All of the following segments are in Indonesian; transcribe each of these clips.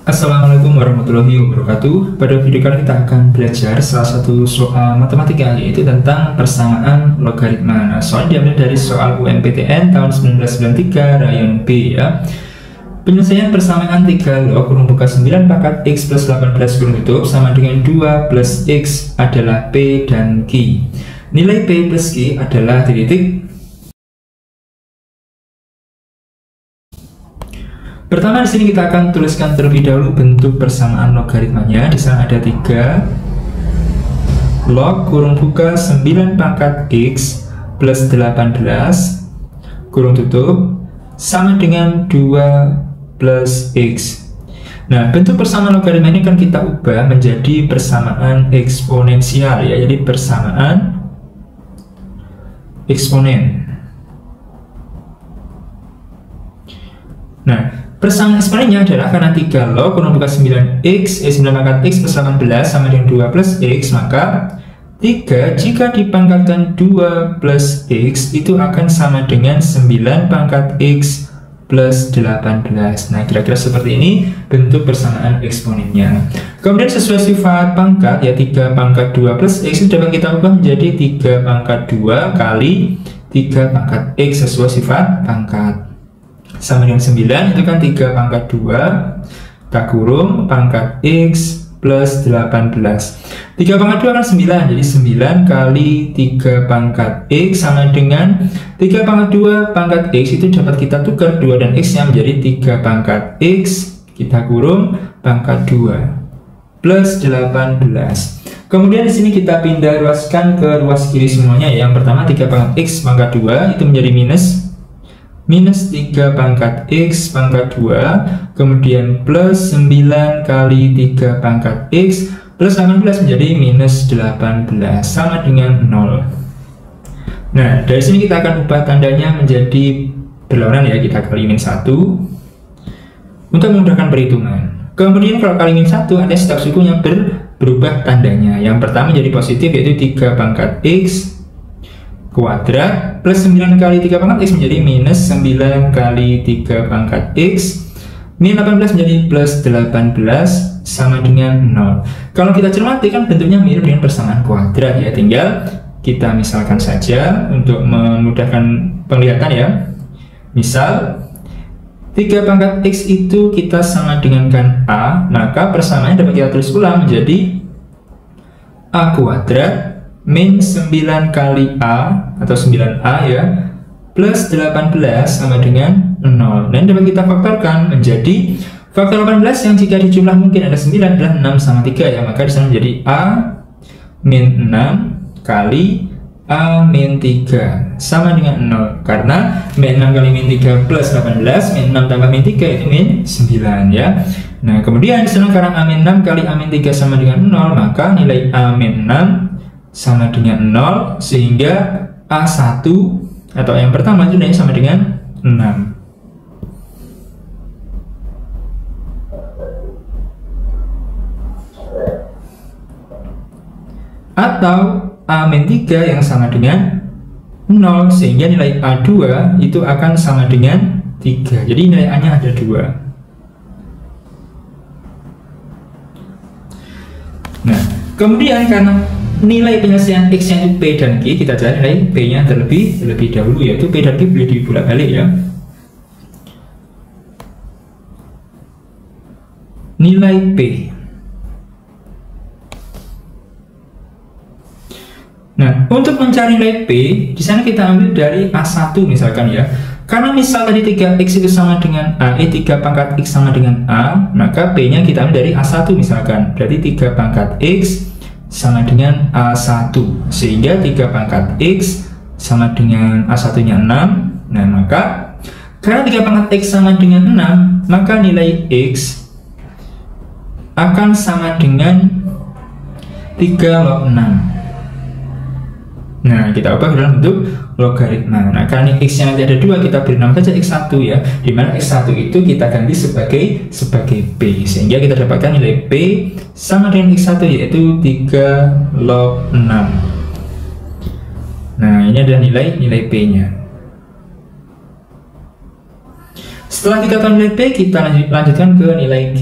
Assalamualaikum warahmatullahi wabarakatuh. Pada video kali kita akan belajar salah satu soal matematika, yaitu tentang persamaan logaritma. Nah, soal diambil dari soal UMPTN tahun 1993 rayon B ya. Penyelesaian persamaan 3 log kurung buka 9 pangkat X plus 18 kurung tutup sama dengan 2 plus X adalah P dan Q. Nilai P plus Q adalah titik. Pertama di sini kita akan tuliskan terlebih dahulu bentuk persamaan logaritmanya. Di sana ada 3 log kurung buka 9 pangkat X plus 18 kurung tutup sama dengan 2 plus X. Nah, bentuk persamaan logaritma ini kan kita ubah menjadi persamaan eksponensial ya. Jadi persamaan eksponen. Nah, persamaan eksponennya adalah karena 3 log kurung buka 9 pangkat X plus 18 sama dengan 2 plus X, maka 3 jika dipangkatkan 2 plus X itu akan sama dengan 9 pangkat X plus 18. Nah, kira-kira seperti ini bentuk persamaan eksponennya. Kemudian sesuai sifat pangkat ya, 3 pangkat 2 plus X itu dapat kita ubah menjadi 3 pangkat 2 kali 3 pangkat X sesuai sifat pangkat. Sama dengan 9 itu kan 3 pangkat 2 tak kurung pangkat X plus 18. 3 pangkat 2 kan 9, jadi 9 kali 3 pangkat X sama dengan 3 pangkat 2 pangkat X itu dapat kita tukar 2 dan X nya menjadi 3 pangkat X kita kurung pangkat 2 plus 18. Kemudian di sini kita pindah ruaskan ke ruas kiri semuanya ya. Yang pertama 3 pangkat X pangkat 2 itu menjadi minus 3 pangkat X pangkat 2, kemudian plus 9 kali 3 pangkat X plus 18 menjadi minus 18 sama dengan 0. Nah, dari sini kita akan ubah tandanya menjadi berlawanan ya, kita kali min 1 untuk memudahkan perhitungan. Kemudian kalau kali min 1 ada staf suku yang berubah tandanya. Yang pertama jadi positif yaitu 3 pangkat X kuadrat plus 9 kali 3 pangkat X menjadi minus 9 kali 3 pangkat X min 18 menjadi plus 18 sama dengan 0. Kalau kita cermati kan bentuknya mirip dengan persamaan kuadrat ya, tinggal kita misalkan saja untuk memudahkan penglihatan ya. Misal 3 pangkat X itu kita sama dengan kan A, maka persamaannya dapat kita tulis ulang menjadi A kuadrat min 9 kali A atau 9A ya plus 18 sama dengan 0. Dan dapat kita faktorkan menjadi faktor 18 yang jika dijumlah mungkin ada 9 adalah 6 sama 3 ya, maka di sana menjadi A min 6 kali A min 3 sama dengan 0, karena min 6 kali min 3 plus 18, min 6 tambah min 3 itu min 9 ya. Nah, kemudian di sana karena A min 6 kali A min 3 sama dengan 0, maka nilai A min 6 sama dengan 0, sehingga A1 atau yang pertama itu nilainya sama dengan 6. Atau A-3 yang sama dengan 0, sehingga nilai A2 itu akan sama dengan 3. Jadi nilai A-nya ada 2. Nah, kemudian karena nilai penyelesaian X nya itu P dan Q, kita cari nilai P nya terlebih dahulu, yaitu P dan Q boleh dibolak-balik ya. Nilai P. Nah, untuk mencari nilai P, di sana kita ambil dari A1 misalkan ya. Karena misal tadi 3X itu sama dengan A, 3 pangkat X sama dengan A, maka P nya kita ambil dari A1 misalkan. Berarti 3 pangkat X sama dengan A1, sehingga 3 pangkat X sama dengan A1 nya 6. Nah, maka karena 3 pangkat X sama dengan 6, maka nilai X akan sama dengan 3 log 6. Nah, kita ubah dalam bentuk logaritma. Nah, karena X nya nanti ada 2, kita beri nama saja X1 ya, dimana X1 itu kita ganti sebagai P, sehingga kita dapatkan nilai P sama dengan X1 yaitu 3 log 6. Nah, ini adalah nilai P nya. Setelah kita tahu nilai P, kita lanjutkan ke nilai Q.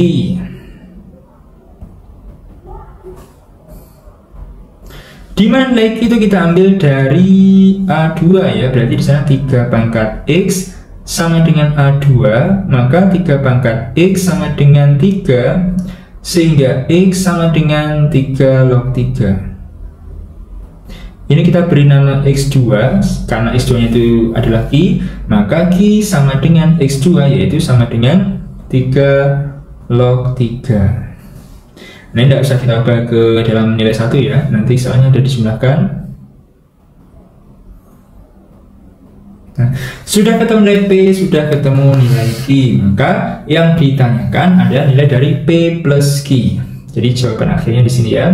Di mana nilai Q itu kita ambil dari A2 ya, berarti di sana 3 pangkat X sama dengan A2, maka 3 pangkat X sama dengan 3, sehingga X sama dengan 3 log 3. Ini kita beri nama X2, karena X2 nya itu adalah Q, maka Q sama dengan X2, yaitu sama dengan 3 log 3. Nah, ini tidak usah kita ubah ke dalam nilai 1 ya, nanti soalnya sudah dijumlahkan. Nah, sudah ketemu nilai P, sudah ketemu nilai Q, maka yang ditanyakan adalah nilai dari P plus Q. Jadi jawaban akhirnya di sini ya.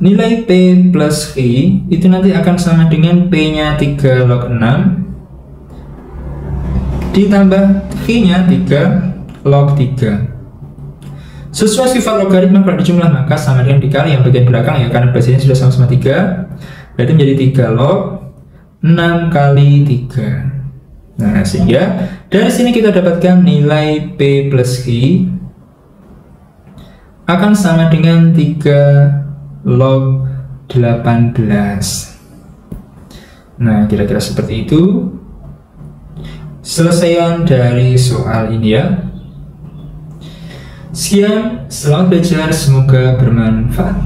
Nilai P plus Q itu nanti akan sama dengan P-nya 3 log 6 ditambah Q-nya 3 log 3. Sesuai sifat logaritma kalau dijumlah maka sama dengan dikali yang bagian belakang ya, karena bagiannya sudah sama-sama 3, berarti menjadi 3 log 6 kali 3. Nah, sehingga dari sini kita dapatkan nilai P plus Q akan sama dengan 3 log 18. Nah, kira-kira seperti itu selesaian dari soal ini ya. Sekian, selamat belajar, semoga bermanfaat.